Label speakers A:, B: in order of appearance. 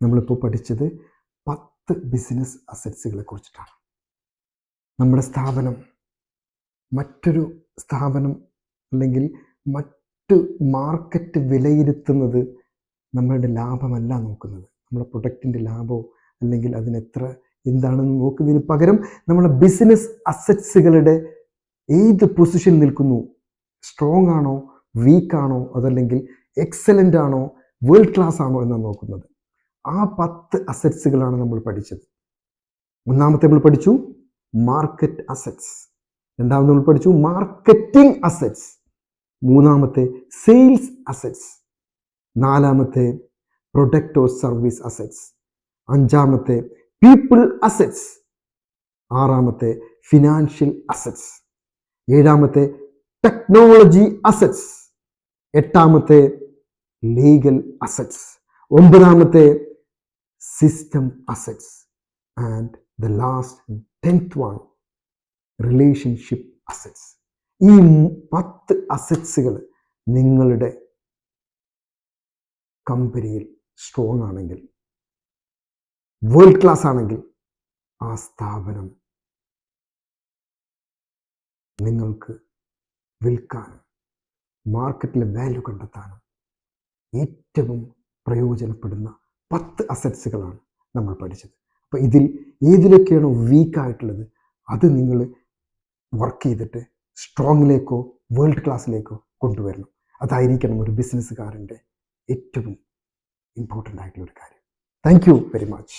A: നമ്മളിപ്പോൾ പഠിച്ചത് 10 ബിസിനസ് അസറ്റ്സുകളെ കുറിച്ചിട്ടാണ്. നമ്മുടെ സ്ഥാപനം മറ്റൊരു സ്ഥാപനം അല്ലെങ്കിൽ മറ്റ് മാർക്കറ്റ് വിലയിരുത്തുന്നത് നമ്മളുടെ ലാഭമല്ല നോക്കുന്നത്, നമ്മുടെ പ്രൊഡക്റ്റിൻ്റെ ലാഭമോ അല്ലെങ്കിൽ അതിനെത്ര എന്താണെന്ന് നോക്കുന്നതിന് പകരം നമ്മുടെ ബിസിനസ് അസറ്റ്സുകളുടെ ഏത് പൊസിഷൻ നിൽക്കുന്നു, സ്ട്രോങ് ആണോ, വീക്കാണോ, അതല്ലെങ്കിൽ എക്സലൻ്റ് ആണോ, വേൾഡ് ക്ലാസ് ആണോ എന്നാണ് നോക്കുന്നത്. ആ 10 അസറ്റ്സുകളാണ് നമ്മൾ പഠിച്ചത്. ഒന്നാമത്തെ നമ്മൾ പഠിച്ചു മാർക്കറ്റ് അസറ്റ്സ്, രണ്ടാമത് നമ്മൾ പഠിച്ചു മാർക്കറ്റിംഗ് അസറ്റ്സ്, മൂന്നാമത്തെ സെയിൽസ് അസറ്റ്സ്, നാലാമത്തെ പ്രൊഡക്റ്റ് ഓർ സർവീസ് അസറ്റ്സ്, അഞ്ചാമത്തെ പീപ്പിൾ അസറ്റ്സ്, ആറാമത്തെ ഫിനാൻഷ്യൽ അസറ്റ്സ്, ഏഴാമത്തെ ടെക്നോളജി അസറ്റ്സ്, എട്ടാമത്തെ ലീഗൽ അസറ്റ്സ്, ഒമ്പതാമത്തെ system assets, and the last 10th one relationship assets. ഈ 10 അസറ്റ്സുകൾ നിങ്ങളുടെ കമ്പനിയിൽ സ്ട്രോങ് ആണെങ്കിൽ, വേൾഡ് ക്ലാസ് ആണെങ്കിൽ, ആ സ്ഥാപനം നിങ്ങൾക്ക് വിൽക്കാനും മാർക്കറ്റിലെ വാല്യൂ കണ്ടെത്താനും ഏറ്റവും പ്രയോജനപ്പെടുന്ന 10 അസറ്റ്സുകളാണ് നമ്മൾ പഠിച്ചത്. അപ്പോൾ ഇതിൽ ഏതിലൊക്കെയാണോ വീക്കായിട്ടുള്ളത് അത് നിങ്ങൾ വർക്ക് ചെയ്തിട്ട് സ്ട്രോങ്ങിലേക്കോ വേൾഡ് ക്ലാസ്സിലേക്കോ കൊണ്ടുവരണം. അതായിരിക്കണം ഒരു ബിസിനസ്സുകാരൻ്റെ ഏറ്റവും ഇമ്പോർട്ടൻ്റ് ആയിട്ടുള്ള ഒരു കാര്യം. Thank you very much.